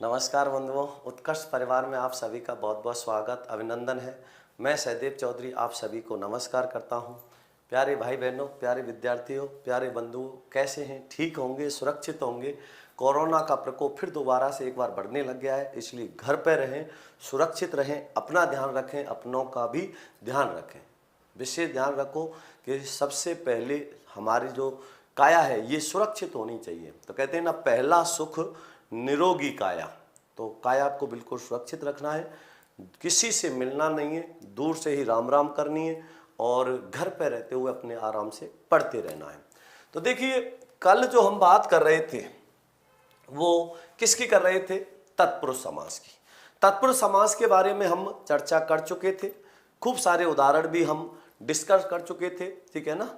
नमस्कार बंधुओं, उत्कर्ष परिवार में आप सभी का बहुत बहुत स्वागत अभिनंदन है। मैं सहदेव चौधरी आप सभी को नमस्कार करता हूं। प्यारे भाई बहनों, प्यारे विद्यार्थियों, प्यारे बंधुओं, कैसे हैं? ठीक होंगे, सुरक्षित होंगे। कोरोना का प्रकोप फिर दोबारा से एक बार बढ़ने लग गया है, इसलिए घर पर रहें, सुरक्षित रहें, अपना ध्यान रखें, अपनों का भी ध्यान रखें। विशेष ध्यान रखो कि सबसे पहले हमारी जो काया है ये सुरक्षित होनी चाहिए। तो कहते हैं ना, पहला सुख निरोगी काया। तो काया आपको बिल्कुल सुरक्षित रखना है, किसी से मिलना नहीं है, दूर से ही राम राम करनी है और घर पे रहते हुए अपने आराम से पढ़ते रहना है। तो देखिए, कल जो हम बात कर रहे थे वो किसकी कर रहे थे? तत्पुरुष समास की। तत्पुरुष समास के बारे में हम चर्चा कर चुके थे, खूब सारे उदाहरण भी हम डिस्कस कर चुके थे, ठीक है ना।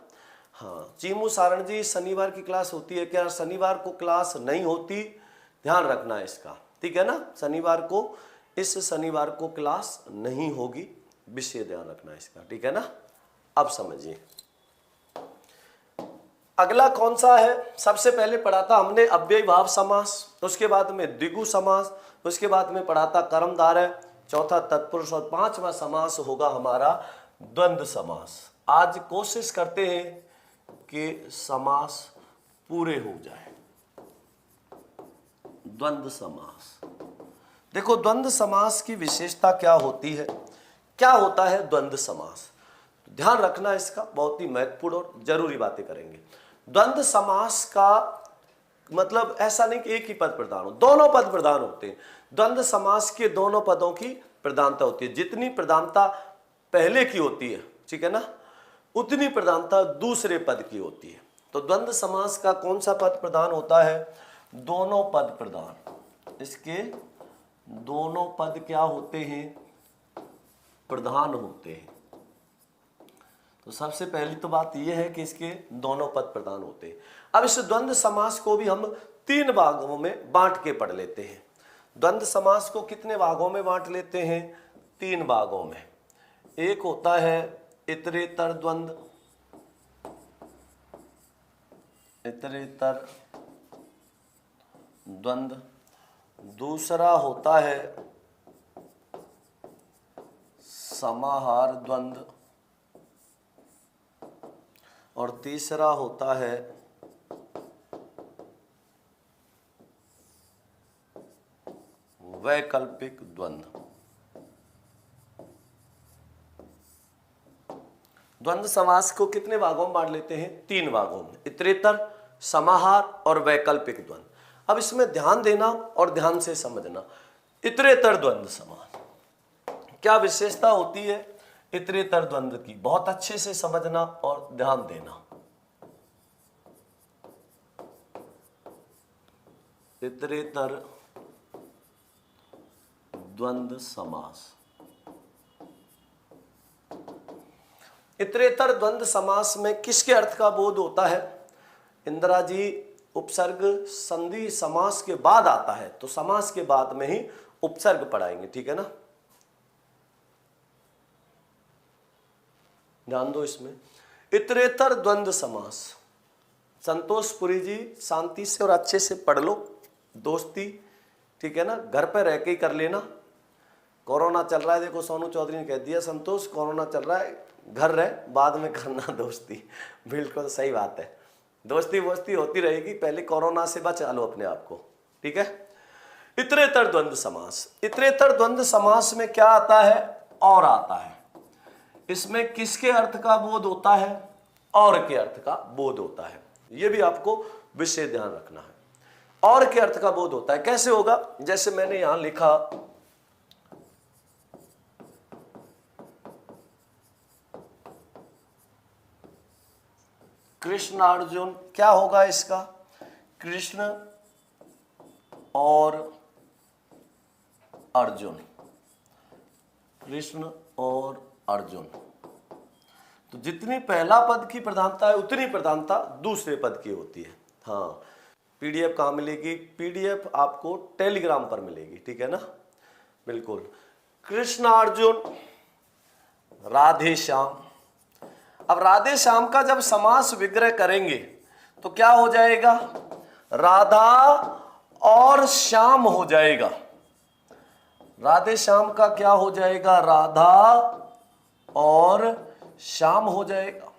हाँ, चीमू सारण जी, शनिवार की क्लास होती है क्या? शनिवार को क्लास नहीं होती, ध्यान रखना है इसका, ठीक है ना। शनिवार को, इस शनिवार को क्लास नहीं होगी, विशेष ध्यान रखना है इसका, ठीक है ना। अब समझिए अगला कौन सा है। सबसे पहले पढ़ा था हमने अव्ययी भाव समास, उसके बाद में द्विगु समास, उसके बाद में पढ़ा था कर्मधारय, चौथा तत्पुरुष और पांचवा समास होगा हमारा द्वंद्व समास। आज कोशिश करते हैं कि समास पूरे हो जाए। द्वंद्व समास, देखो द्वंद्व समास की विशेषता क्या होती है, क्या होता है द्वंद्व समास, ध्यान रखना इसका, बहुत ही महत्वपूर्ण और जरूरी बातें करेंगे। द्वंद्व समास का मतलब ऐसा नहीं कि एक ही पद प्रधान हो, दोनों पद प्रधान होते हैं। द्वंद्व समास के दोनों पदों की प्रधानता होती है। जितनी प्रधानता पहले की होती है, ठीक है ना, उतनी प्रधानता दूसरे पद की होती है। तो द्वंद्व समास का कौन सा पद प्रधान होता है? दोनों पद प्रधान। इसके दोनों पद क्या होते हैं? प्रधान होते हैं। तो सबसे पहली तो बात यह है कि इसके दोनों पद प्रधान होते हैं। अब इस द्वंद्व समास को भी हम तीन भागों में बांट के पढ़ लेते हैं। द्वंद्व समास को कितने भागों में बांट लेते हैं? तीन भागों में। एक होता है इतरेतर द्वंद्व, इतरेतर द्वंद्व, दूसरा होता है समाहार द्वंद्व और तीसरा होता है वैकल्पिक द्वंद्व। द्वंद्व समास को कितने भागों में बांट लेते हैं? तीन भागों में, इतरेतर, समाहार और वैकल्पिक द्वंद्व। अब इसमें ध्यान देना और ध्यान से समझना। इतरेतर द्वंद्व समास क्या विशेषता होती है? इतरेतर द्वंद्व की बहुत अच्छे से समझना और ध्यान देना। इतरेतर द्वंद्व समास, इतरेतर द्वंद्व समास में किसके अर्थ का बोध होता है? इंदिरा जी, उपसर्ग संधि समास के बाद आता है, तो समास के बाद में ही उपसर्ग पढ़ाएंगे, ठीक है ना, ध्यान दो इसमें। इतरेतर द्वंद्व समास, संतोषपुरी जी शांति से और अच्छे से पढ़ लो, दोस्ती, ठीक है ना, घर पे रह के ही कर लेना। कोरोना चल रहा है, देखो सोनू चौधरी ने कह दिया, संतोष कोरोना चल रहा है, घर रह, बाद में करना दोस्ती। बिल्कुल सही बात है, दोस्ती वोस्ती होती रहेगी, पहले कोरोना से बचा लो अपने आप को, ठीक है। इतरेतर द्वंद्व समास, इतरेतर द्वंद्व समास में क्या आता है? और आता है। इसमें किसके अर्थ का बोध होता है? और के अर्थ का बोध होता है। यह भी आपको विशेष ध्यान रखना है। और के अर्थ का बोध होता है, कैसे होगा? जैसे मैंने यहां लिखा, कृष्ण अर्जुन, क्या होगा इसका? कृष्ण और अर्जुन, कृष्ण और अर्जुन। तो जितनी पहला पद की प्रधानता है उतनी प्रधानता दूसरे पद की होती है। हाँ, पीडीएफ कहाँ मिलेगी? पीडीएफ आपको टेलीग्राम पर मिलेगी, ठीक है ना, बिल्कुल। कृष्ण अर्जुन, राधे श्याम। अब राधे श्याम का जब समास विग्रह करेंगे तो क्या हो जाएगा? राधा और श्याम हो जाएगा। राधे श्याम का क्या हो जाएगा? राधा और श्याम हो जाएगा।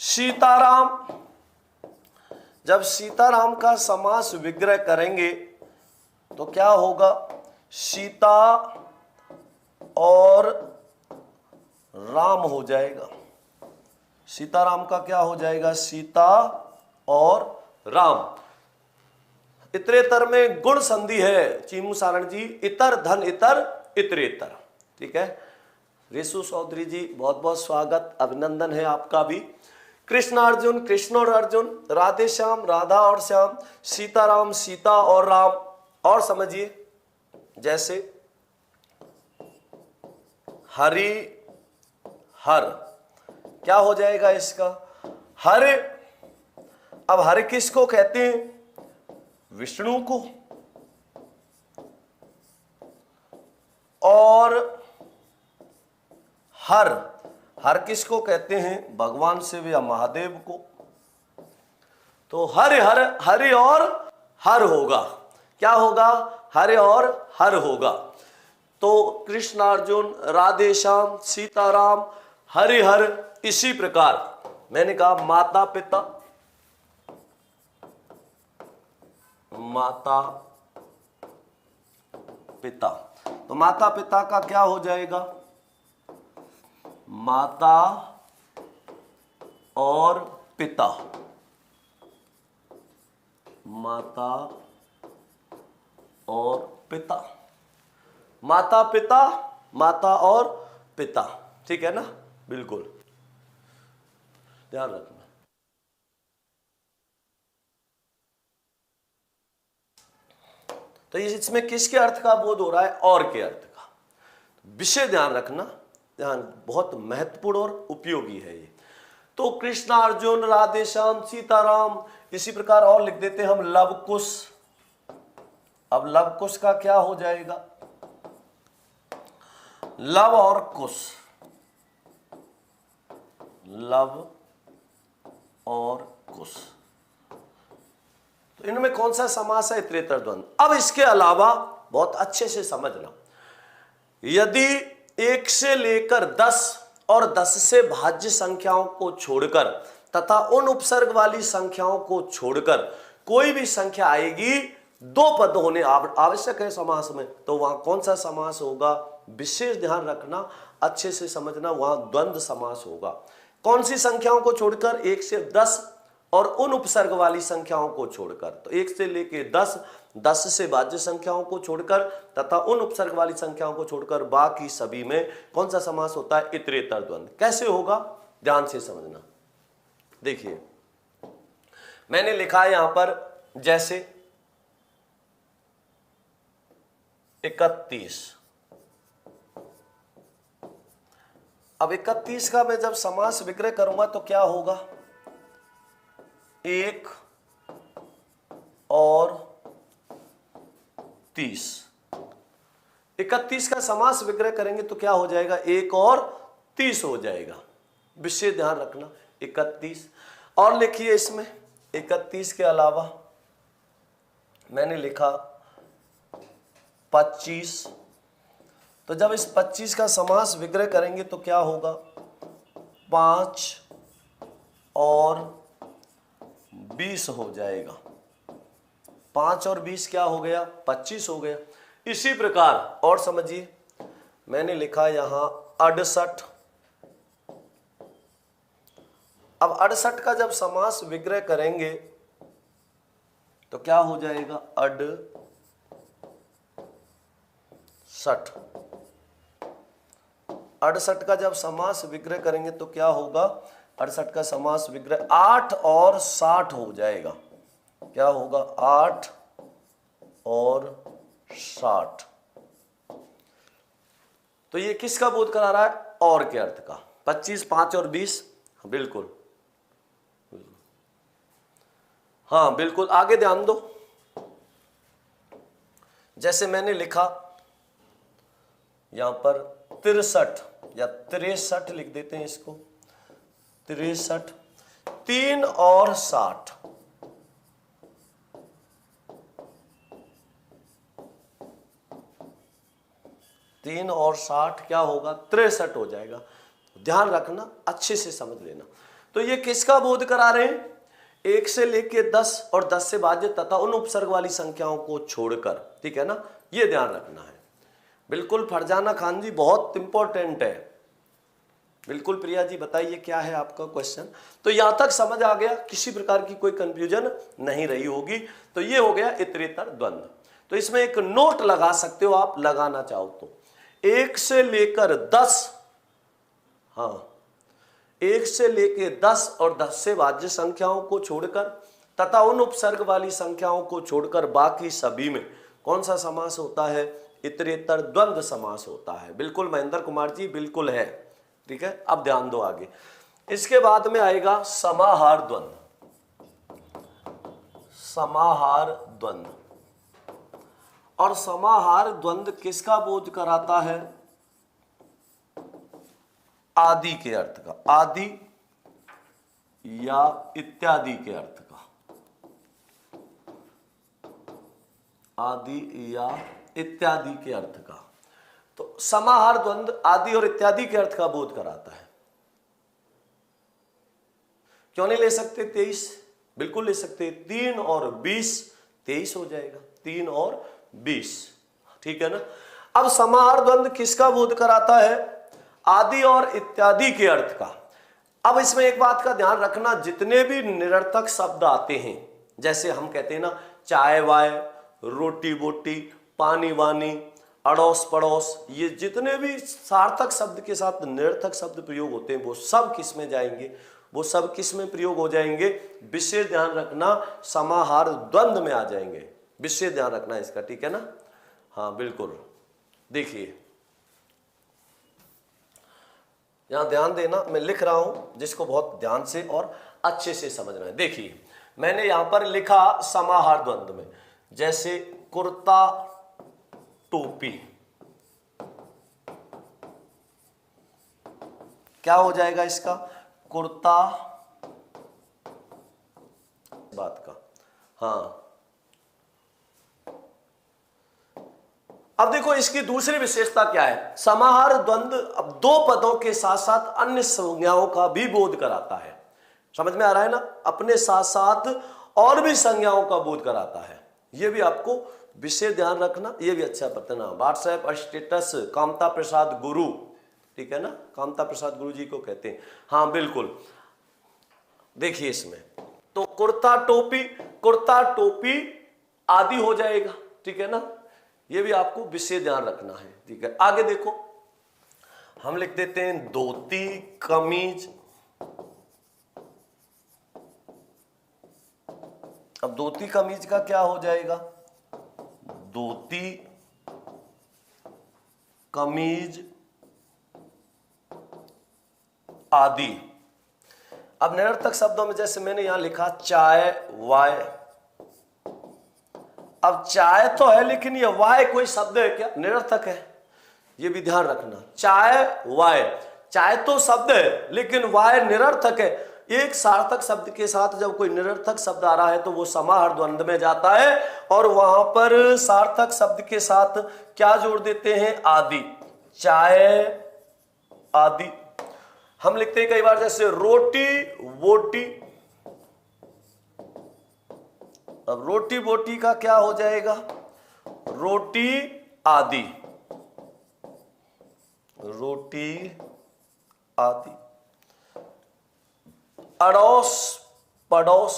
सीताराम, जब सीताराम का समास विग्रह करेंगे तो क्या होगा? सीता और राम हो जाएगा। सीताराम का क्या हो जाएगा? सीता और राम। इतरेतर में गुण संधि है चीमू सारण जी, इतर धन इतर इतरेतर। ठीक है, रेसु चौधरी जी बहुत बहुत स्वागत, अभिनंदन है आपका भी। कृष्ण अर्जुन, कृष्ण और अर्जुन, राधे श्याम, राधा और श्याम, सीताराम, सीता और राम। और समझिए, जैसे हरि हर, क्या हो जाएगा इसका? हर। अब हर किसको कहते हैं? विष्णु को। और हर, हर किसको कहते हैं? भगवान शिव या महादेव को। तो हर हर, हरि और हर होगा। क्या होगा? हरि और हर होगा। तो कृष्ण अर्जुन, राधे श्याम, सीताराम, हरि हर। इसी प्रकार मैंने कहा माता पिता, माता पिता। तो माता पिता का क्या हो जाएगा? माता और पिता, माता और पिता, माता पिता, माता और पिता। ठीक है ना? बिल्कुल ध्यान रखना। तो इसमें किसके अर्थ का बोध हो रहा है? और के अर्थ का। विषय ध्यान रखना, ध्यान बहुत महत्वपूर्ण और उपयोगी है ये। तो कृष्ण अर्जुन, राधे श्याम, सीताराम, इसी प्रकार और लिख देते हैं हम लव कुश। अब लव कुश का क्या हो जाएगा? लव और कुश, लव और कुश। तो इनमें कौन सा समास है? इतरेतर द्वंद्व। अब इसके अलावा बहुत अच्छे से समझना, यदि 1 से लेकर 10 और 10 से भाज्य संख्याओं को छोड़कर तथा उन उपसर्ग वाली संख्याओं को छोड़कर कोई भी संख्या आएगी, 2 पद होने आवश्यक है समास में, तो वहां कौन सा समास होगा? विशेष ध्यान रखना, अच्छे से समझना, वहां द्वंद्व समास होगा। कौन सी संख्याओं को छोड़कर? 1 से 10 और उन उपसर्ग वाली संख्याओं को छोड़कर। तो 1 से लेके 10, 10 से भाज्य संख्याओं को छोड़कर तथा उन उपसर्ग वाली संख्याओं को छोड़कर बाकी सभी में कौन सा समास होता है? इतरेतर द्वंद्व। कैसे होगा? ध्यान से समझना। देखिए, मैंने लिखा है यहां पर, जैसे 31। अब 31 का मैं जब समास विग्रह करूंगा तो क्या होगा? 1 और 30। 31 का समास विग्रह करेंगे तो क्या हो जाएगा? 1 और 30 हो जाएगा। विशेष ध्यान रखना, 31। और लिखिए इसमें 31 के अलावा मैंने लिखा 25। तो जब इस 25 का समास विग्रह करेंगे तो क्या होगा? 5 और 20 हो जाएगा। 5 और 20 क्या हो गया? 25 हो गया। इसी प्रकार और समझिए, मैंने लिखा यहां 68। अब 68 का जब समास विग्रह करेंगे तो क्या हो जाएगा? 68। 68 का जब समास विग्रह करेंगे तो क्या होगा? 68 का समास विग्रह 8 और 60 हो जाएगा। क्या होगा? 8 और 60। तो ये किसका बोध करा रहा है? और के अर्थ का। 25, 5 और 20, बिल्कुल, हाँ बिल्कुल। आगे ध्यान दो, जैसे मैंने लिखा यहां पर 63 या 63 लिख देते हैं इसको, 63, 3 और 60। 3 और 60 क्या होगा, 63 हो जाएगा। ध्यान रखना, अच्छे से समझ लेना। तो ये किसका बोध करा रहे हैं, 1 से लेके 10 और 10 से भाज्य तथा उन उपसर्ग वाली संख्याओं को छोड़कर, ठीक है ना, ये ध्यान रखना है। बिल्कुल फरजाना खान जी, बहुत इंपॉर्टेंट है। बिल्कुल प्रिया जी बताइए क्या है आपका क्वेश्चन। तो यहां तक समझ आ गया, किसी प्रकार की कोई कंफ्यूजन नहीं रही होगी। तो ये हो गया इतरेतर द्वंद्व। तो इसमें एक नोट लगा सकते हो आप, लगाना चाहो तो, 1 से लेकर 10, हाँ 1 से लेकर 10 और 10 से भाज्य संख्याओं को छोड़कर तथा उन उपसर्ग वाली संख्याओं को छोड़कर बाकी सभी में कौन सा समास होता है, इतरेतर द्वंद्व समास होता है। बिल्कुल महेंद्र कुमार जी, बिल्कुल है, ठीक है। अब ध्यान दो आगे, इसके बाद में आएगा समाहार द्वंद्व। समाहार द्वंद्व, और समाहार द्वंद्व किसका बोध कराता है, आदि के अर्थ का, आदि या इत्यादि के अर्थ का, आदि या इत्यादि के अर्थ का। तो समाहार द्वंद्व आदि और इत्यादि के अर्थ का बोध कराता है। क्यों नहीं ले सकते 23, बिल्कुल ले सकते, 3 और 20 23 हो जाएगा, 3 और 20, ठीक है ना। अब समाहार द्वंद्व किसका बोध कराता है, आदि और इत्यादि के अर्थ का। अब इसमें एक बात का ध्यान रखना, जितने भी निरर्थक शब्द आते हैं, जैसे हम कहते हैं ना चाय वाय, रोटी बोटी, पानी वानी, अड़ोस पड़ोस, ये जितने भी सार्थक शब्द के साथ निरर्थक शब्द प्रयोग होते हैं वो सब किस में जाएंगे, वो सब किस में प्रयोग हो जाएंगे, विशेष ध्यान रखना, समाहार द्वंद्व में आ जाएंगे। विशेष ध्यान रखना इसका, ठीक है ना। हाँ बिल्कुल, देखिए यहां ध्यान देना, मैं लिख रहा हूं जिसको बहुत ध्यान से और अच्छे से समझना है। देखिए मैंने यहां पर लिखा समाहार द्वंद्व में, जैसे कुर्ता टोपी, क्या हो जाएगा इसका, कुर्ता, बात का, हाँ। अब देखो इसकी दूसरी विशेषता क्या है, समाहार द्वंद्व अब 2 पदों के साथ साथ अन्य संज्ञाओं का भी बोध कराता है। समझ में आ रहा है ना, अपने साथ साथ और भी संज्ञाओं का बोध कराता है। यह भी आपको विशेष ध्यान रखना, यह भी अच्छा पता। व्हाट्सएप स्टेटस कामता प्रसाद गुरु, ठीक है ना, कामता प्रसाद गुरु जी को कहते हैं, हाँ बिल्कुल। देखिए इसमें तो कुर्ता टोपी आदि हो जाएगा, ठीक है ना, ये भी आपको विशेष ध्यान रखना है, ठीक है। आगे देखो हम लिख देते हैं धोती कमीज। अब धोती कमीज का क्या हो जाएगा, धोती कमीज आदि। अब निरर्थक शब्दों में जैसे मैंने यहां लिखा चाय वाय, अब चाय तो है लेकिन ये वाय कोई शब्द है क्या, निरर्थक है, ये भी ध्यान रखना। चाय वाय, चाय तो शब्द है लेकिन वाय निरर्थक है। एक सार्थक शब्द के साथ जब कोई निरर्थक शब्द आ रहा है तो वो समाहार द्वंद्व में जाता है, और वहां पर सार्थक शब्द के साथ क्या जोड़ देते हैं, आदि, चाय आदि। हम लिखते हैं कई बार जैसे रोटी बोटी, अब रोटी बोटी का क्या हो जाएगा, रोटी आदि, रोटी आदि। अड़ोस पड़ोस,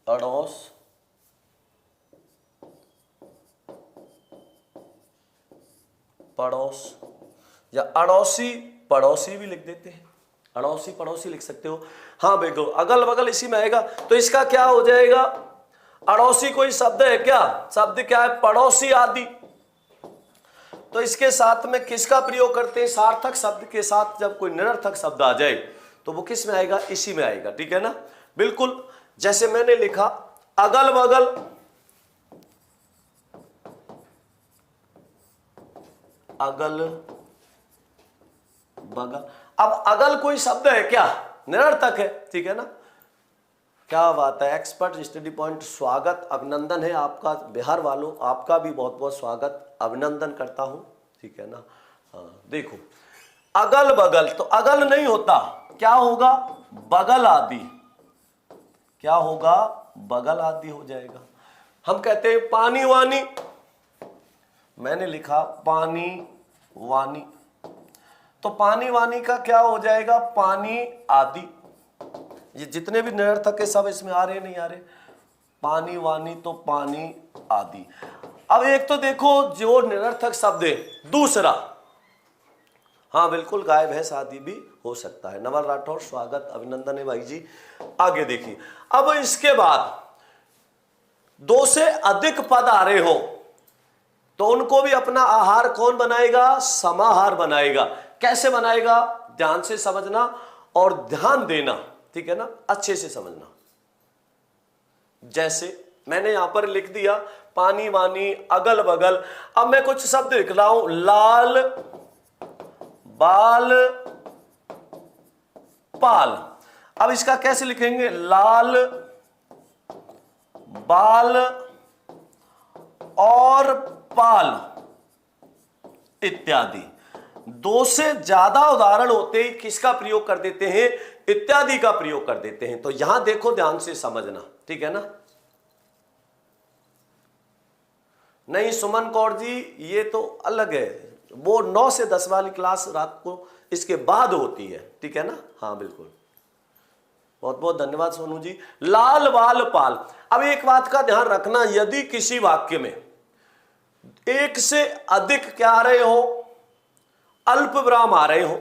अड़ोस पड़ोस, या अड़ोसी पड़ोसी भी लिख देते हैं, अड़ोसी पड़ोसी लिख सकते हो। हाँ बिल्कुल, अगल बगल इसी में आएगा। तो इसका क्या हो जाएगा, अड़ोसी कोई शब्द है क्या, शब्द क्या है, पड़ोसी आदि। तो इसके साथ में किसका प्रयोग करते हैं, सार्थक शब्द के साथ जब कोई निरर्थक शब्द आ जाए तो वो किस में आएगा, इसी में आएगा, ठीक है ना। बिल्कुल जैसे मैंने लिखा अगल बगल, अगल बगल। अब अगल कोई शब्द है क्या, निरर्थक है, ठीक है ना। क्या बात है, एक्सपर्ट स्टडी पॉइंट, स्वागत अभिनंदन है आपका। बिहार वालों आपका भी बहुत बहुत स्वागत अभिनंदन करता हूं, ठीक है ना। हाँ देखो, अगल बगल, तो अगल नहीं होता, क्या होगा, बगल आदि। क्या होगा, बगल आदि हो जाएगा। हम कहते हैं पानी वानी, मैंने लिखा पानी वानी, तो पानी वानी का क्या हो जाएगा, पानी आदि। ये जितने भी निरर्थक है सब इसमें आ रहे नहीं आ रहे, पानी वानी तो पानी आदि। अब एक तो देखो जो निरर्थक शब्द है, दूसरा, हाँ बिल्कुल गाय भैंस आदि भी हो सकता है। नवल राठौर स्वागत अभिनंदन है भाई जी। आगे देखिए, अब इसके बाद दो से अधिक पद आ रहे हो तो उनको भी अपना आहार कौन बनाएगा, समाहार बनाएगा। कैसे बनाएगा, ध्यान से समझना और ध्यान देना, ठीक है ना, अच्छे से समझना। जैसे मैंने यहां पर लिख दिया पानी वानी, अगल बगल। अब मैं कुछ शब्द लिख रहा हूं, लाल बाल पाल। अब इसका कैसे लिखेंगे, लाल बाल और पाल इत्यादि। दो से ज्यादा उदाहरण होते ही किसका प्रयोग कर देते हैं, इत्यादि का प्रयोग कर देते हैं। तो यहां देखो ध्यान से समझना, ठीक है ना। नहीं सुमन कौर जी, ये तो अलग है, वो 9 से 10 वाली क्लास रात को इसके बाद होती है, ठीक है ना। हाँ बिल्कुल, बहुत बहुत धन्यवाद सोनू जी। लाल बाल पाल। अब एक बात का ध्यान रखना, यदि किसी वाक्य में एक से अधिक क्या आ रहे हो, अल्प विराम आ रहे हो,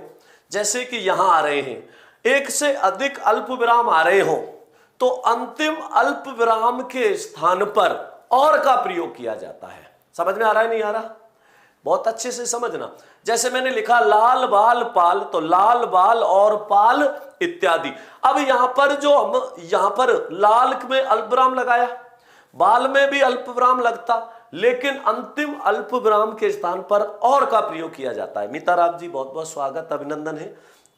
जैसे कि यहां आ रहे हैं, एक से अधिक अल्प विराम आ रहे हो, तो अंतिम अल्प विराम के स्थान पर और का प्रयोग किया जाता है। समझ में आ रहा है नहीं आ रहा, बहुत अच्छे से समझना। जैसे मैंने लिखा लाल बाल पाल, तो लाल बाल और पाल इत्यादि। अब यहां पर जो हम यहां पर लाल में अल्प विराम लगाया, बाल में भी अल्प विराम लगता, लेकिन अंतिम अल्प विराम के स्थान पर और का प्रयोग किया जाता है। मीताराम जी बहुत बहुत स्वागत अभिनंदन है।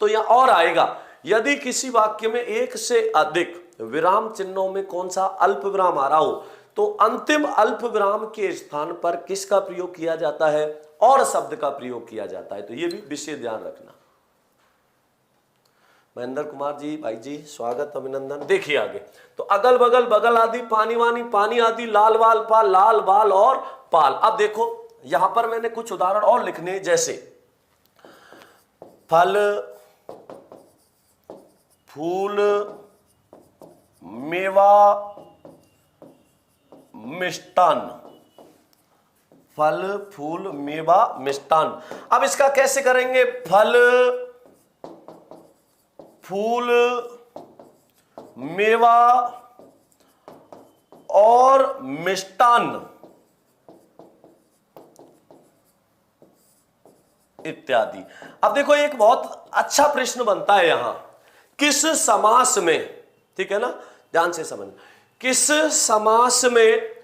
तो यहां और आएगा, यदि किसी वाक्य में एक से अधिक विराम चिन्हों में कौन सा अल्प विराम आ रहा हो, तो अंतिम अल्प विराम के स्थान पर किसका प्रयोग किया जाता है, और शब्द का प्रयोग किया जाता है। तो यह भी विशेष ध्यान रखना। महेंद्र कुमार जी भाई जी स्वागत अभिनंदन। देखिए आगे, तो अगल बगल बगल आदि, पानी वानी पानी आदि, लाल बाल पाल, लाल बाल और पाल। अब देखो यहां पर मैंने कुछ उदाहरण और लिखने, जैसे फल फूल मेवा मिष्टान, फल फूल मेवा मिष्टान। अब इसका कैसे करेंगे, फल फूल मेवा और मिष्टान इत्यादि। अब देखो एक बहुत अच्छा प्रश्न बनता है यहां, किस समास में, ठीक है ना, ध्यान से समझ, किस समास में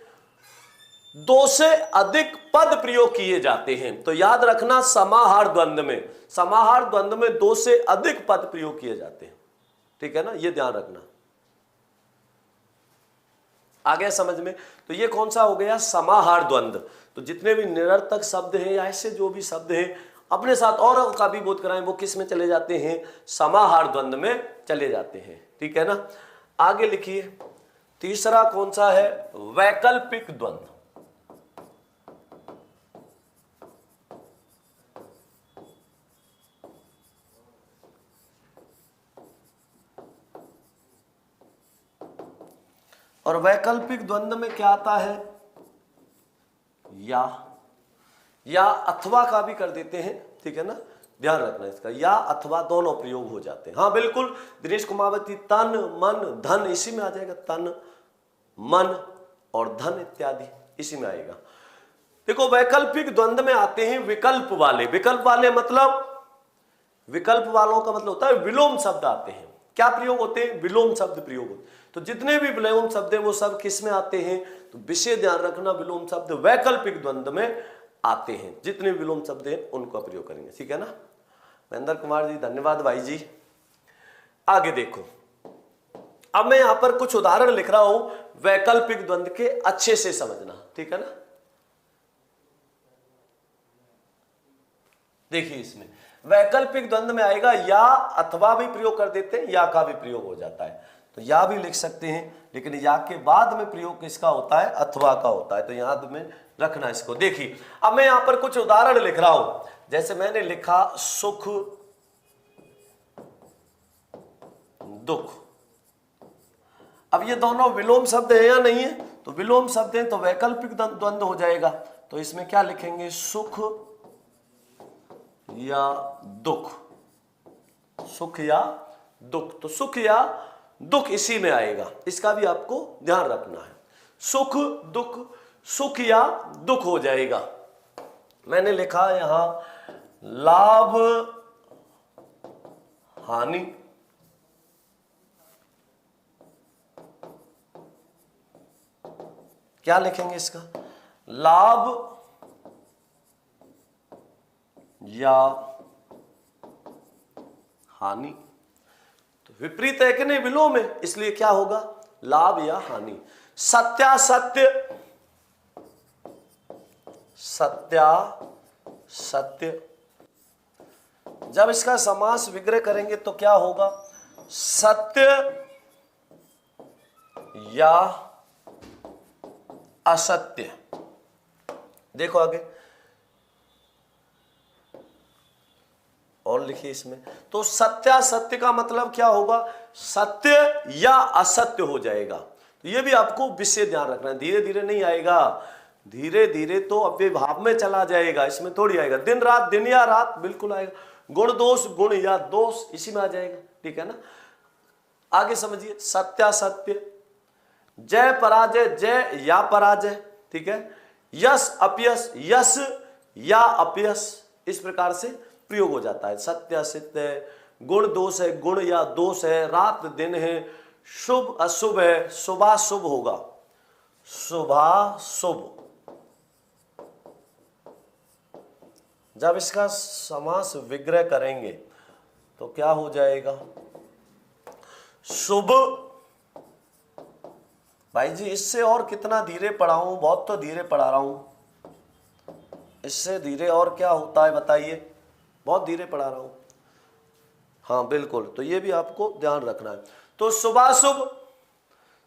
दो से अधिक पद प्रयोग किए जाते हैं। तो याद रखना समाहार द्वंद्व में, समाहार द्वंद्व में दो से अधिक पद प्रयोग किए जाते हैं, ठीक है ना, यह ध्यान रखना। आ गया समझ में। तो ये कौन सा हो गया, समाहार द्वंद्व। तो जितने भी निरर्थक शब्द हैं या ऐसे जो भी शब्द हैं, अपने साथ और का भी बोध कराएं, वो किस में चले जाते हैं, समाहार द्वंद्व में चले जाते हैं, ठीक है ना। आगे लिखिए, तीसरा कौन सा है, वैकल्पिक द्वंद्व। और वैकल्पिक द्वंद्व में क्या आता है, या अथवा का भी कर देते हैं, ठीक है ना, ध्यान रखना इसका, या अथवा दोनों प्रयोग हो जाते हैं। हाँ बिल्कुल दिनेश कुमावती, तन मन धन इसी में आ जाएगा, तन मन और धन इत्यादि इसी में आएगा। देखो वैकल्पिक द्वंद्व में आते हैं विकल्प वाले। विकल्प वाले मतलब, विकल्प वालों का मतलब होता है विलोम शब्द आते हैं। क्या प्रयोग होते हैं, विलोम शब्द प्रयोग होते हैं। तो जितने भी विलोम शब्द हैं वो सब किस में आते हैं, तो विशेष ध्यान रखना, विलोम शब्द वैकल्पिक द्वंद्व में आते हैं। जितने विलोम शब्द हैं उनका प्रयोग करेंगे, ठीक है ना। महेंद्र कुमार जी धन्यवाद भाई जी। आगे देखो, अब मैं यहां पर कुछ उदाहरण लिख रहा हूं वैकल्पिक द्वंद्व के, अच्छे से समझना, ठीक है ना। देखिए इसमें वैकल्पिक द्वंद्व में आएगा या अथवा भी प्रयोग कर देते हैं, या का भी प्रयोग हो जाता है, तो या भी लिख सकते हैं, लेकिन या के बाद में प्रयोग किसका होता है, अथवा का होता है, तो याद में रखना इसको। देखिए अब मैं यहां पर कुछ उदाहरण लिख रहा हूं, जैसे मैंने लिखा सुख दुख। अब ये दोनों विलोम शब्द है या नहीं है, तो विलोम शब्द है तो वैकल्पिक द्वंद्व हो जाएगा। तो इसमें क्या लिखेंगे, सुख या दुख, सुख या दुख, तो सुख या दुख इसी में आएगा, इसका भी आपको ध्यान रखना है। सुख दुख, सुख या दुख हो जाएगा। मैंने लिखा यहां लाभ हानि, क्या लिखेंगे इसका, लाभ या हानि, तो विपरीत है कि नहीं, विलोम है, इसलिए क्या होगा, लाभ या हानि। सत्यासत्य, सत्यासत्य, जब इसका समास विग्रह करेंगे तो क्या होगा, सत्य या असत्य। देखो आगे और लिखिए इसमें, तो सत्यासत्य का मतलब क्या होगा, सत्य या असत्य हो जाएगा। तो ये भी आपको विशेष ध्यान रखना है, धीरे धीरे नहीं आएगा, धीरे धीरे तो अव्ययभाव में चला जाएगा, इसमें थोड़ी आएगा। दिन रात, दिन या रात, बिल्कुल आएगा। गुण दोष, गुण या दोष, इसी में आ जाएगा, ठीक है ना। आगे समझिए, सत्यासत्य, जय पराजय, जय या पराजय, ठीक है। यश अपयश, यश या अपयश, इस प्रकार से प्रयोग हो जाता है। सत्य असत्य है, गुण दोष है, गुण या दोष है, रात दिन है, शुभ अशुभ है, शुभाशुभ होगा, शुभाशुभ। जब इसका समास विग्रह करेंगे तो क्या हो जाएगा, शुभ। भाई जी इससे और कितना धीरे पढ़ाऊं, बहुत तो धीरे पढ़ा रहा हूं, इससे धीरे और क्या होता है बताइए, बहुत धीरे पढ़ा रहा हूं। हाँ बिल्कुल, तो ये भी आपको ध्यान रखना है। तो शुभाशुभ,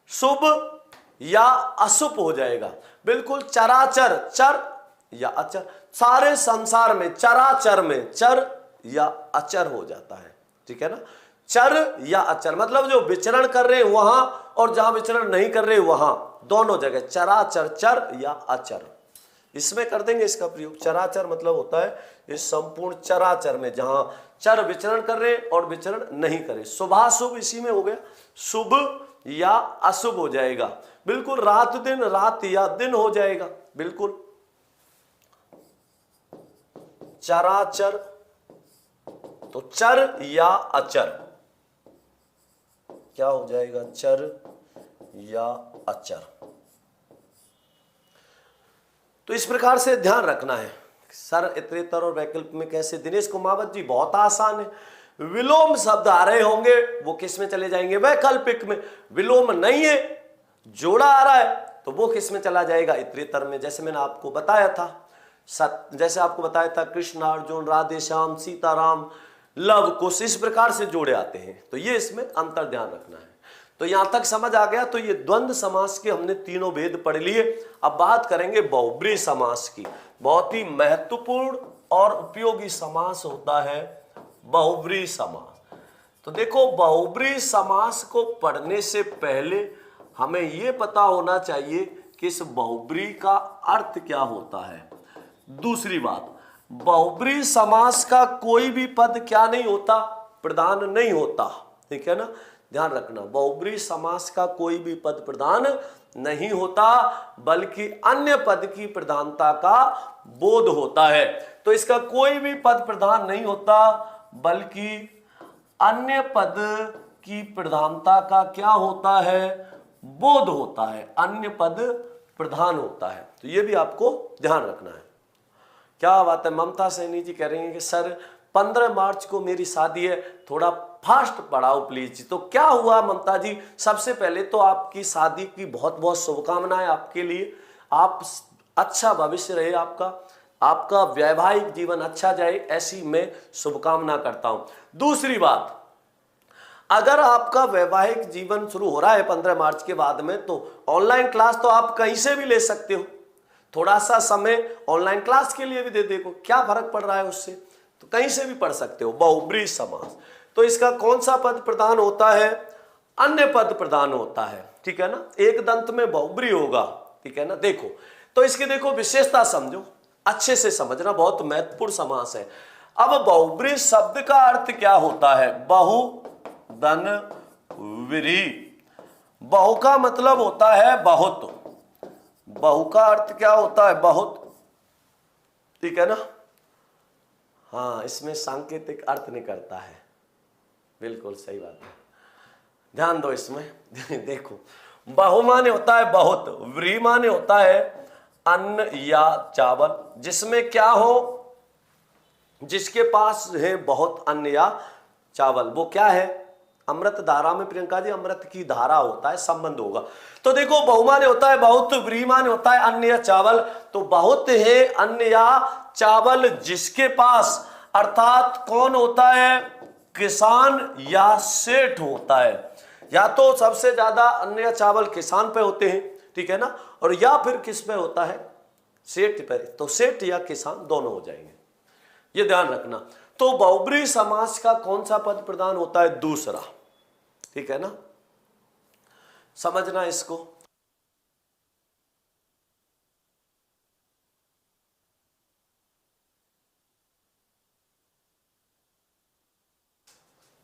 शुभ या अशुभ हो जाएगा, बिल्कुल। चराचर, चर या अचर, सारे संसार में, चराचर में चर या अचर हो जाता है, ठीक है ना। चर या अचर मतलब जो विचरण कर रहे हैं वहां, और जहां विचरण नहीं कर रहे वहां, दोनों जगह चराचर, चर या अचर, इसमें कर देंगे इसका प्रयोग। चराचर मतलब होता है इस संपूर्ण चराचर में जहां चर विचरण कर रहे और विचरण नहीं करे। शुभाशुभ इसी में हो गया, शुभ या अशुभ हो जाएगा, बिल्कुल। रात दिन, रात या दिन हो जाएगा, बिल्कुल। चराचर तो चर या अचर, क्या हो जाएगा, चर या अचर। तो इस प्रकार से ध्यान रखना है। सर इतरेतर और वैकल्प में कैसे, दिनेश कुमावत जी बहुत आसान है। विलोम शब्द आ रहे होंगे वो किस में चले जाएंगे, वैकल्पिक में। विलोम नहीं है, जोड़ा आ रहा है तो वो किस में चला जाएगा, इतरेतर में। जैसे मैंने आपको बताया था, जैसे आपको बताया था कृष्ण अर्जुन, राधे श्याम, सीताराम, लव कुश, इस प्रकार से जोड़े आते हैं। तो ये इसमें अंतर ध्यान रखना है। तो यहां तक समझ आ गया। तो ये द्वंद्व समास के हमने तीनों भेद पढ़ लिए। अब बात करेंगे बहुब्रीहि समास की। बहुत ही महत्वपूर्ण और उपयोगी समास होता है बहुब्रीहि समास। तो देखो, बहुब्रीहि समास को पढ़ने से पहले हमें यह पता होना चाहिए कि इस बहुब्रीहि का अर्थ क्या होता है। दूसरी बात, बहुब्रीहि समास का कोई भी पद क्या नहीं होता, प्रधान नहीं होता, ठीक है ना, ध्यान रखना। बहुब्रीहि समास का कोई भी पद प्रधान नहीं होता, बल्कि अन्य पद की प्रधानता का बोध होता है। तो इसका कोई भी पद प्रधान नहीं होता, बल्कि अन्य पद की प्रधानता का क्या होता है, बोध होता है, अन्य पद प्रधान होता है। तो ये भी आपको ध्यान रखना है। क्या बात है, ममता सैनी जी कह रही हैं कि सर 15 मार्च को मेरी शादी है, थोड़ा फास्ट पढ़ाओ प्लीज। तो क्या हुआ ममता जी, सबसे पहले तो आपकी शादी की बहुत बहुत शुभकामनाएं आपके लिए। आप अच्छा भविष्य रहे आपका, आपका वैवाहिक जीवन अच्छा जाए, ऐसी मैं शुभकामना करता हूं। दूसरी बात, अगर आपका वैवाहिक जीवन शुरू हो रहा है 15 मार्च के बाद में, तो ऑनलाइन क्लास तो आप कहीं से भी ले सकते हो। थोड़ा सा समय ऑनलाइन क्लास के लिए भी दे देखो, क्या फर्क पड़ रहा है उससे, तो कहीं से भी पढ़ सकते हो। बहुब्रीहि समास, तो इसका कौन सा पद प्रधान होता है? अन्य पद प्रधान होता है, ठीक है ना। एक दंत में बहुब्रीहि होगा, ठीक है ना। देखो तो इसकी देखो विशेषता समझो, अच्छे से समझना, बहुत महत्वपूर्ण समास है। अब बहुब्रीहि शब्द का अर्थ क्या होता है? बहु धन व्रीहि। बहु का मतलब होता है बहुत, बहु का अर्थ क्या होता है? बहुत, ठीक है ना। हाँ, इसमें सांकेतिक अर्थ निकलता है, बिल्कुल सही बात है, ध्यान दो इसमें। देखो बहु माने होता है बहुत, व्रीहि माने होता है अन्न या चावल, जिसमें क्या हो, जिसके पास है बहुत अन्न या चावल, वो क्या है? अमृत धारा में प्रियंका जी अमृत की धारा होता है, संबंध होगा। तो देखो बहु माने होता है बहुत, व्रीहि माने होता है अन्न या चावल। तो बहुत है अन्न या चावल जिसके पास, अर्थात कौन होता है? किसान या सेठ होता है। या तो सबसे ज्यादा अन्न या चावल किसान पे होते हैं, ठीक है ना, और या फिर किस पे होता है? सेठ पे। तो सेठ या किसान दोनों हो जाएंगे, ये ध्यान रखना। तो बहुब्रीहि समास का कौन सा पद प्रधान होता है? दूसरा, ठीक है ना, समझना इसको।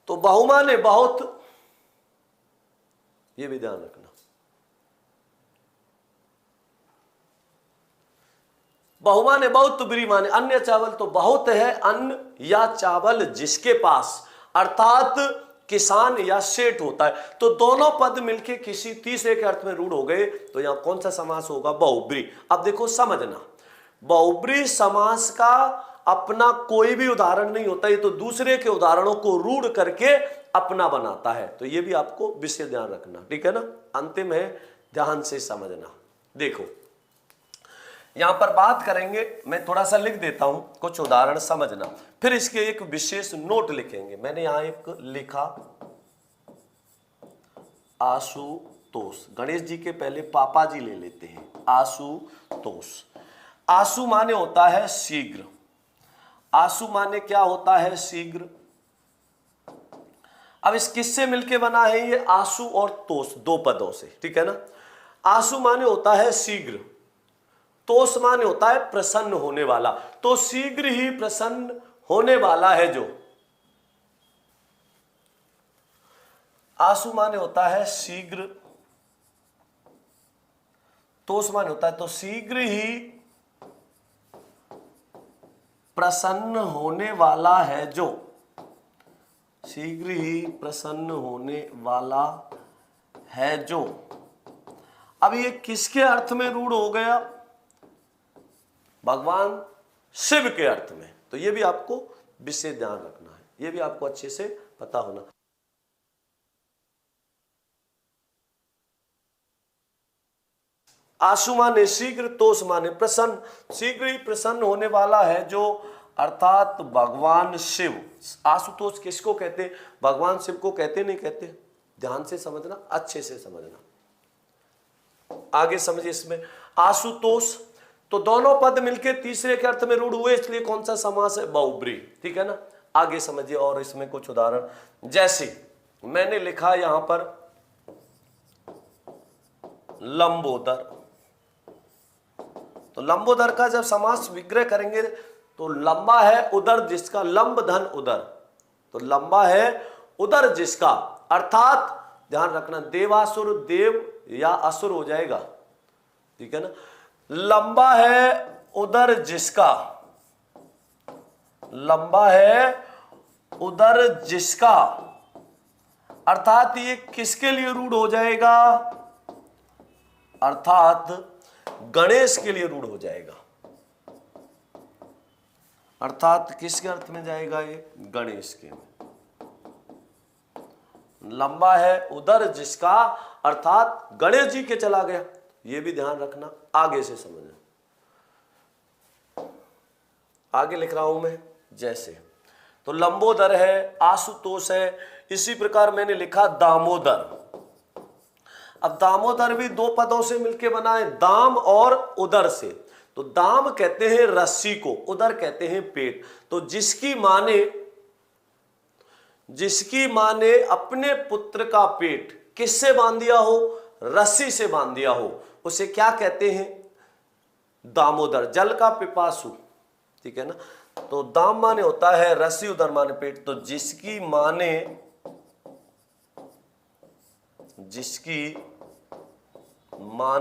तो बहु माने बहुत, ये भी ध्यान रखना। बहु माने बहुत, व्रीहि माने अन्य चावल। तो बहुत है अन्न या चावल जिसके पास, अर्थात किसान या सेठ होता है। तो दोनों पद मिलके किसी तीसरे के अर्थ में रूढ़ हो गए, तो यहां कौन सा समास होगा? बहुब्रीहि। अब देखो समझना, बहुब्रीहि समास का अपना कोई भी उदाहरण नहीं होता, ये तो दूसरे के उदाहरणों को रूढ़ करके अपना बनाता है। तो ये भी आपको विशेष ध्यान रखना, ठीक है ना। अंतिम है, ध्यान से समझना। देखो यहां पर बात करेंगे, मैं थोड़ा सा लिख देता हूं, कुछ उदाहरण समझना, फिर इसके एक विशेष नोट लिखेंगे। मैंने यहां एक लिखा आशुतोष, गणेश जी के पहले पापा जी ले लेते हैं, आशुतोष। आशु माने होता है शीघ्र, आशु माने क्या होता है? शीघ्र। अब इस किससे मिलके बना है ये? आशु और तोष, दो पदों से, ठीक है ना। आशु माने होता है शीघ्र, तोष माने होता है प्रसन्न होने वाला। तो शीघ्र ही प्रसन्न होने वाला है जो, आशु माने होता है शीघ्र, तोष माने होता है तो शीघ्र ही प्रसन्न होने वाला है जो, शीघ्र ही प्रसन्न होने वाला है जो। अब ये किसके अर्थ में रूढ़ हो गया? भगवान शिव के अर्थ में। तो ये भी आपको विशेष ध्यान रखना है, ये भी आपको अच्छे से पता होना। आशु माने शीघ्र, तोष माने प्रसन्न, शीघ्र ही प्रसन्न होने वाला है जो, अर्थात भगवान शिव। आशुतोष किसको कहते? भगवान शिव को कहते नहीं कहते? ध्यान से समझना, अच्छे से समझना, आगे समझिए इसमें। आशुतोष, तो दोनों पद मिलके तीसरे के अर्थ में रूढ़ हुए, इसलिए कौन सा समास है? बहुब्रीहि, ठीक है ना। आगे समझिए, और इसमें कुछ उदाहरण, जैसे मैंने लिखा यहां पर लंबोदर। तो लंबोदर का जब समास विग्रह करेंगे, तो लंबा है उदर जिसका, लंब धन उदर, तो लंबा है उदर जिसका, अर्थात ध्यान रखना देवासुर देव या असुर हो जाएगा, ठीक है ना। लंबा है उदर जिसका, लंबा है उदर जिसका, अर्थात ये किसके लिए रूढ़ हो जाएगा? अर्थात गणेश के लिए रूढ़ हो जाएगा। अर्थात किसके अर्थ में जाएगा ये? गणेश के में। लंबा है उदर जिसका, अर्थात गणेश जी के चला गया। ये भी ध्यान रखना, आगे से समझना। आगे लिख रहा हूं मैं, जैसे तो लंबोदर है, आशुतोष है, इसी प्रकार मैंने लिखा दामोदर। अब दामोदर भी दो पदों से मिलकर बना है, दाम और उदर से। तो दाम कहते हैं रस्सी को, उदर कहते हैं पेट। तो जिसकी मां ने अपने पुत्र का पेट किससे बांध दिया हो, रस्सी से बांध दिया हो, उसे क्या कहते हैं, दामोदर। जल का पिपासु, ठीक है ना। तो दाम माने होता है रस्सी, उदर माने पेट। तो जिसकी मां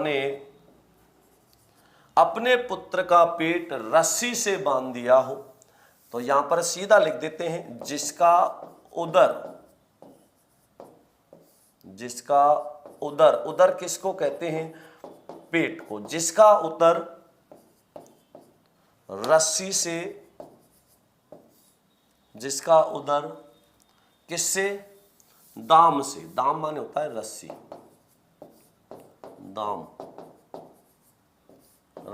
ने अपने पुत्र का पेट रस्सी से बांध दिया हो, तो यहां पर सीधा लिख देते हैं जिसका उदर, उदर किसको कहते हैं, पेट को। जिसका उदर रस्सी से, जिसका उदर किससे, दाम से। दाम माने होता है रस्सी, दाम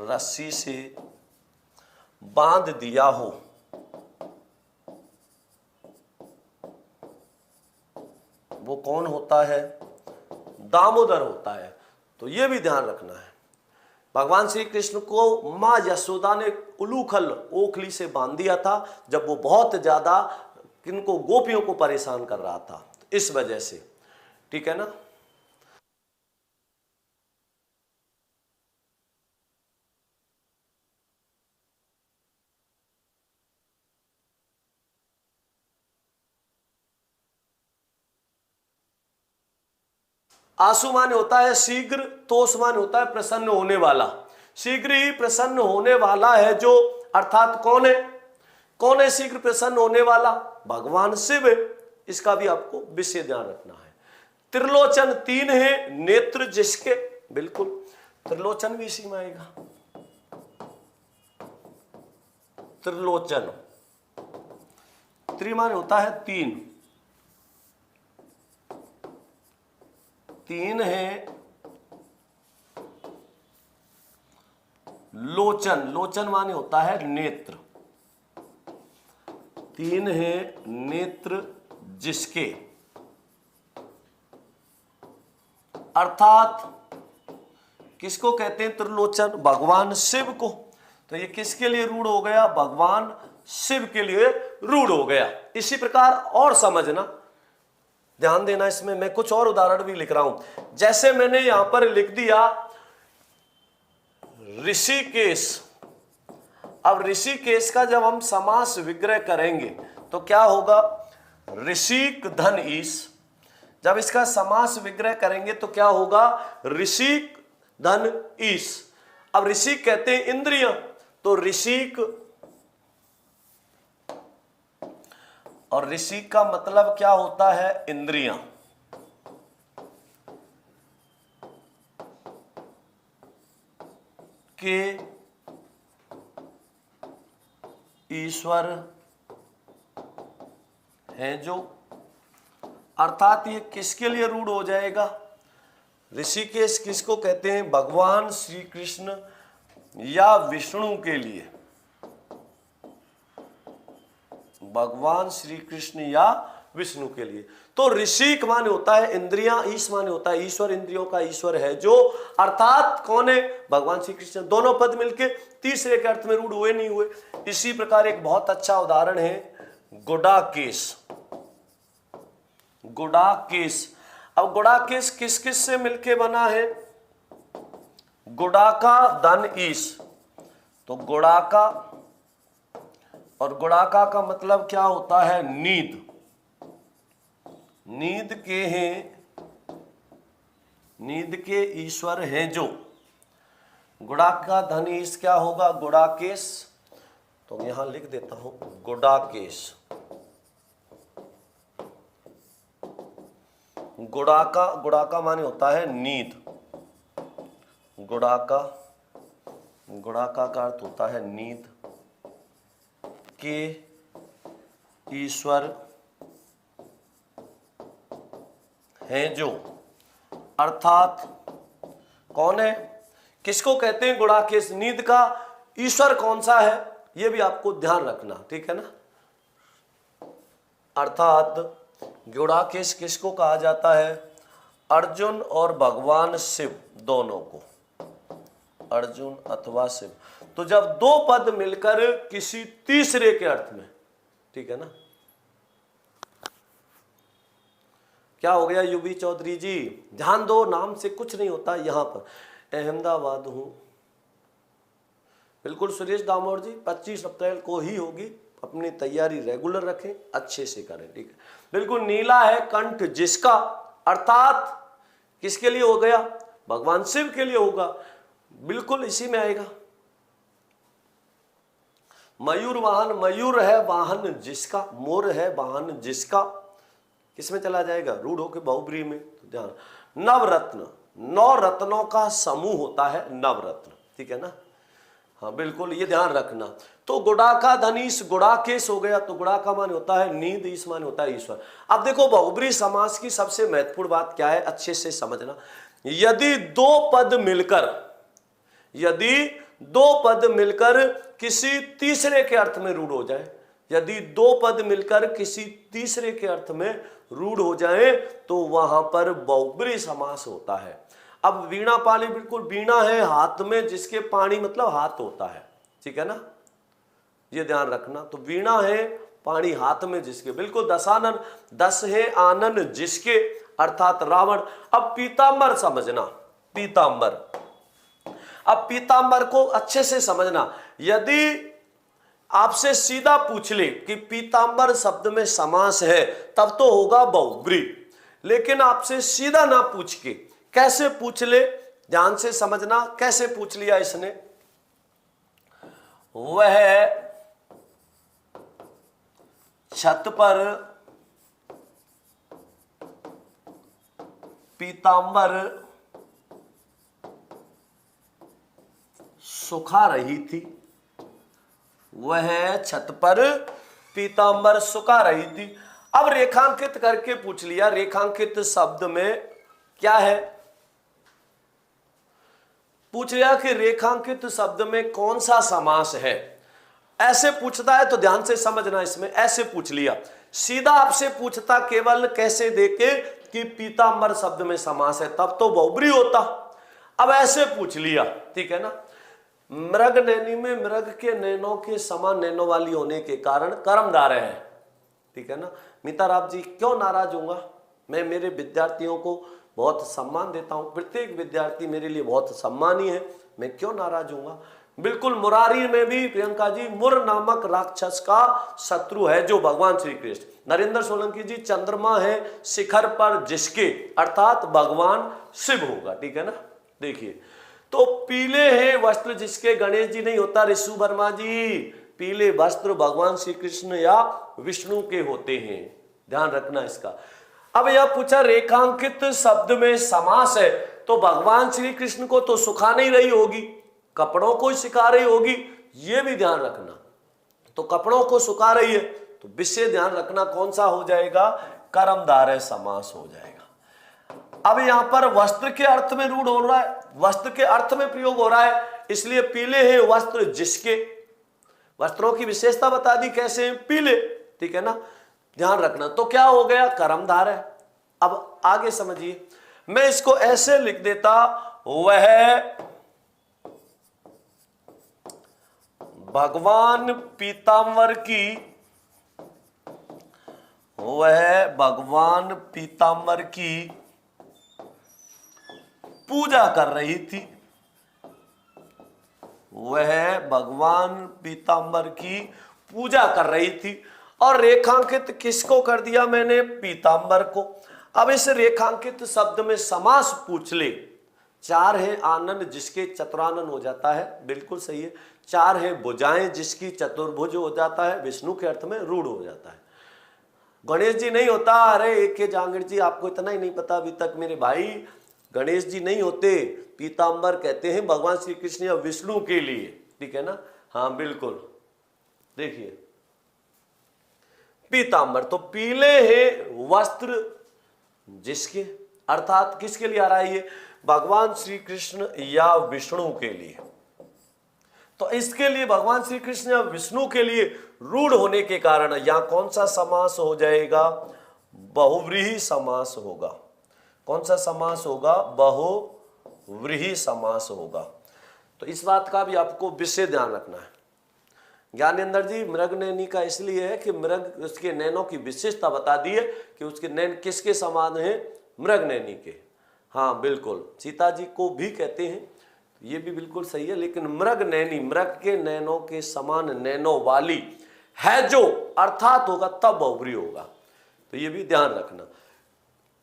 रस्सी से बांध दिया हो, वो कौन होता है, दामोदर होता है। तो यह भी ध्यान रखना है। भगवान श्री कृष्ण को मां यशोदा ने उलूखल ओखली से बांध दिया था, जब वो बहुत ज्यादा किनको, गोपियों को परेशान कर रहा था, इस वजह से, ठीक है ना। आंसू माने होता है शीघ्र, तोष माने होता है प्रसन्न होने वाला। शीघ्र ही प्रसन्न होने वाला है जो, अर्थात कौन है शीघ्र प्रसन्न होने वाला, भगवान शिव। इसका भी आपको विशेष ध्यान रखना है। त्रिलोचन 3 है, नेत्र जिसके, बिल्कुल त्रिलोचन भी इसी में आएगा। त्रिलोचन, त्रिमाने होता है 3 है। लोचन माने होता है नेत्र, 3 है नेत्र जिसके, अर्थात किसको कहते हैं त्रिलोचन, भगवान शिव को। तो ये किसके लिए रूढ़ हो गया, भगवान शिव के लिए रूढ़ हो गया। इसी प्रकार और समझना, ध्यान देना इसमें, मैं कुछ और उदाहरण भी लिख रहा हूं। जैसे मैंने यहां पर लिख दिया ऋषिकेश। अब ऋषिकेश का जब हम समास विग्रह करेंगे तो क्या होगा, ऋषिक धन ईश। जब इसका समास विग्रह करेंगे तो क्या होगा, ऋषिक धन ईश। अब ऋषिक कहते हैं इंद्रियां, तो ऋषिक, और ऋषिक का मतलब क्या होता है, इंद्रियां। के ईश्वर हैं जो, अर्थात ये किसके लिए रूढ़ हो जाएगा, ऋषिकेश किसको कहते हैं, भगवान श्री कृष्ण या विष्णु के लिए, भगवान श्री कृष्ण या विष्णु के लिए। तो ऋषिक माने होता है इंद्रियां, ईश माने होता है ईश्वर, इंद्रियों का ईश्वर है जो, अर्थात कौन है, भगवान श्री कृष्ण। दोनों पद मिलके तीसरे के अर्थ में रूढ़ हुए नहीं हुए। इसी प्रकार एक बहुत अच्छा उदाहरण है गुडाकेश। गुडाकेश, अब गुडाकेश किस किस से मिलके बना है, गुडाका धन ईश। तो गुडाका, और गुणाका का मतलब क्या होता है, नींद। नींद के ईश्वर हैं जो, गुणाका धनीश क्या होगा, गुडाकेश। तो यहां लिख देता हूं गुडाकेश। गुडाका माने होता है नींद। गुडाका का अर्थ होता है नींद के ईश्वर हैं जो, अर्थात कौन है, किसको कहते हैं गुड़ाकेश? नींद का ईश्वर कौन सा है, ये भी आपको ध्यान रखना, ठीक है ना। अर्थात गुड़ाकेश किसको कहा जाता है? अर्जुन और भगवान शिव दोनों को, अर्जुन अथवा शिव। तो जब दो पद मिलकर किसी तीसरे के अर्थ में, ठीक है ना। क्या हो गया यूबी चौधरी जी? ध्यान दो, नाम से कुछ नहीं होता। यहां पर अहमदाबाद हूं, बिल्कुल सुरेश दामोदर जी 25 अप्रैल को ही होगी, अपनी तैयारी रेगुलर रखें, अच्छे से करें, ठीक है। बिल्कुल नीला है कंठ जिसका, अर्थात किसके लिए हो गया? भगवान शिव के लिए होगा, बिल्कुल इसी में आएगा। मयूर वाहन, मयूर है वाहन जिसका, मोर है वाहन जिसका, किसमें चला जाएगा? रूढ़ होके बहुब्री में। तो ध्यान, नवरत्न, 9 रत्नों का समूह होता है नवरत्न, ठीक है ना। हाँ बिल्कुल, ये ध्यान रखना। तो गुड़ा का धनीश गुड़ाकेश हो गया, तो गुड़ा का मान होता है नींद, इस मान होता है ईश्वर। अब देखो बहुब्री समास की सबसे महत्वपूर्ण बात क्या है, अच्छे से समझना। यदि दो पद मिलकर किसी तीसरे के अर्थ में रूढ़ हो जाए, यदि दो पद मिलकर किसी तीसरे के अर्थ में रूढ़ हो जाए तो वहां पर बहुब्री समास होता है। अब वीणा पाली, बिल्कुल वीणा है हाथ में जिसके, पाणी मतलब हाथ होता है, ठीक है ना, ये ध्यान रखना। तो वीणा है पाणी हाथ में जिसके, बिल्कुल दशानन, 10 है आनन जिसके, अर्थात रावण। अब पीतांबर समझना, पीतांबर, अब पीतांबर को अच्छे से समझना। यदि आपसे सीधा पूछ ले कि पीतांबर शब्द में समास है, तब तो होगा बहुब्री। लेकिन आपसे सीधा ना पूछ के कैसे पूछ ले, ध्यान से समझना। कैसे पूछ लिया इसने? वह छत पर पीतांबर सुखा रही थी, वह छत पर पीतांबर सुखा रही थी। अब रेखांकित करके पूछ लिया, रेखांकित शब्द में क्या है, पूछ लिया कि रेखांकित शब्द में कौन सा समास है। ऐसे पूछता है तो ध्यान से समझना, इसमें ऐसे पूछ लिया। सीधा आपसे पूछता केवल कैसे देके कि पीतांबर शब्द में समास है, तब तो बहुब्री होता। अब ऐसे पूछ लिया, ठीक है ना। मृग नैनी में मृग के नैनों के समान नैनों वाली होने के कारण कर्मधारय है, ठीक है ना। मिताराम जी क्यों नाराज होऊंगा? मैं मेरे विद्यार्थियों को बहुत सम्मान देता हूं, प्रत्येक विद्यार्थी मेरे लिए बहुत सम्मानीय है, मैं क्यों नाराज होऊंगा? बिल्कुल मुरारी में भी प्रियंका जी मुर नामक राक्षस का शत्रु है जो भगवान श्री कृष्ण। नरेंद्र सोलंकी जी चंद्रमा है शिखर पर जिसके, अर्थात भगवान शिव होगा, ठीक है ना। देखिए, तो पीले हैं वस्त्र जिसके, गणेश जी नहीं होता, ऋषु वर्मा जी, पीले वस्त्र भगवान श्री कृष्ण या विष्णु के होते हैं, ध्यान रखना इसका। अब यह पूछा रेखांकित शब्द में समास है, तो भगवान श्री कृष्ण को तो सुखा नहीं रही होगी, कपड़ों को सिखा रही होगी, ये भी ध्यान रखना। तो कपड़ों को सुखा रही है तो विषय ध्यान रखना कौन सा हो जाएगा? कर्मधारय समास हो जाएगा। अब यहां पर वस्त्र के अर्थ में रूढ़ हो रहा है, वस्त्र के अर्थ में प्रयोग हो रहा है, इसलिए पीले हैं वस्त्र जिसके, वस्त्रों की विशेषता बता दी कैसे हैं, पीले, ठीक है ना, ध्यान रखना। तो क्या हो गया? कर्मधारय। अब आगे समझिए, मैं इसको ऐसे लिख देता, वह भगवान पीतांबर की, वह भगवान पीतांबर की पूजा कर रही थी, वह भगवान पीतांबर की पूजा कर रही थी। और रेखांकित किसको कर दिया मैंने? पीतांबर को। अब इस रेखांकित शब्द में समास पूछ ले, 4 है आनंद जिसके चतुरानन हो जाता है, बिल्कुल सही है। 4 है भुजाएं जिसकी चतुर्भुज हो जाता है, विष्णु के अर्थ में रूढ़ हो जाता है। गणेश जी नहीं होता, अरे एक के जांगीर जी, आपको इतना ही नहीं पता अभी तक मेरे भाई, गणेश जी नहीं होते, पीतांबर कहते हैं भगवान श्री कृष्ण या विष्णु के लिए, ठीक है ना। हाँ बिल्कुल, देखिए पीतांबर, तो पीले हैं वस्त्र जिसके, अर्थात किसके लिए आ रहा है ये? भगवान श्री कृष्ण या विष्णु के लिए। तो इसके लिए भगवान श्री कृष्ण या विष्णु के लिए रूढ़ होने के कारण यहां कौन सा समास हो जाएगा? बहुव्रीहि समास होगा। कौन सा समास होगा? बहुव्रीहि समास होगा। तो इस बात का भी आपको विशेष ध्यान रखना है। ज्ञानेंद्र जी, मृग नैनी का इसलिए है कि मृग, उसके नैनों की विशेषता बता दी है कि उसके नैन किसके समान है? मृग नैनी के। हाँ बिल्कुल, सीता जी को भी कहते हैं, ये भी बिल्कुल सही है, लेकिन मृग नैनी, मृग के नैनों के समान नैनों वाली है जो, अर्थात होगा तब बहुव्रीहि होगा। तो ये भी ध्यान रखना।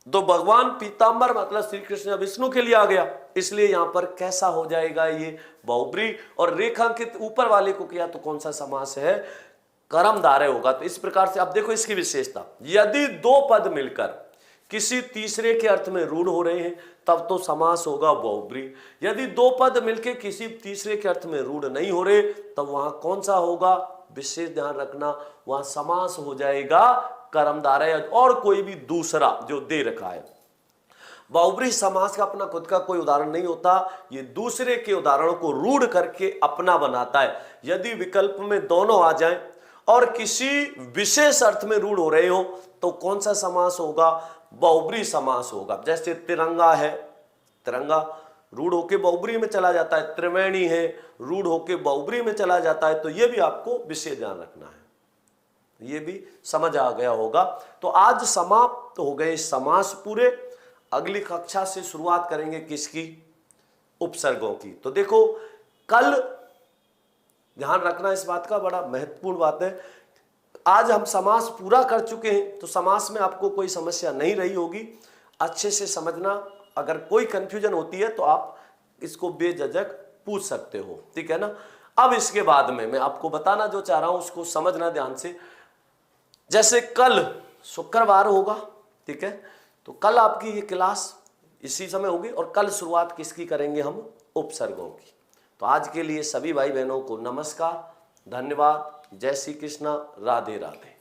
तो भगवान पीतांबर मतलब श्री कृष्ण विष्णु के लिए आ गया, इसलिए यहां पर कैसा हो जाएगा ये? बहुव्रीहि। और रेखांकित ऊपर वाले को किया तो कौन सा समास है? कर्मधारय होगा। तो इस प्रकार से अब देखो इसकी विशेषता, यदि दो पद मिलकर किसी तीसरे के अर्थ में रूढ़ हो रहे हैं तब तो समास होगा बहुव्रीहि। यदि दो पद मिलकर किसी तीसरे के अर्थ में रूढ़ नहीं हो रहे तब वहां कौन सा होगा? विशेष ध्यान रखना, वहां समास हो जाएगा कर्मधारय और कोई भी दूसरा जो दे रखा है। बहुव्रीहि समास का अपना खुद का कोई उदाहरण नहीं होता, ये दूसरे के उदाहरणों को रूढ़ करके अपना बनाता है। यदि विकल्प में दोनों आ जाएं और किसी विशेष अर्थ में रूढ़ हो रहे हो तो कौन सा समास होगा? बहुव्रीहि समास होगा। जैसे तिरंगा है, तिरंगा रूढ़ होके बहुव्रीहि में चला जाता है, त्रिवेणी है रूढ़ होके बहुव्रीहि में चला जाता है। तो ये भी आपको विशेष ध्यान रखना है, ये भी समझ आ गया होगा। तो आज समाप्त हो गए समास पूरे। अगली कक्षा से शुरुआत करेंगे किसकी? उपसर्गों की। तो देखो कल ध्यान रखना इस बात का, बड़ा महत्वपूर्ण बात है। आज हम समास पूरा कर चुके हैं तो समास में आपको कोई समस्या नहीं रही होगी, अच्छे से समझना। अगर कोई कंफ्यूजन होती है तो आप इसको बेझिझक पूछ सकते हो, ठीक है ना। अब इसके बाद में मैं आपको बताना जो चाह रहा हूं उसको समझना ध्यान से। जैसे कल शुक्रवार होगा, ठीक है, तो कल आपकी ये क्लास इसी समय होगी और कल शुरुआत किसकी करेंगे हम? उपसर्गों की। तो आज के लिए सभी भाई बहनों को नमस्कार, धन्यवाद, जय श्री कृष्णा, राधे राधे।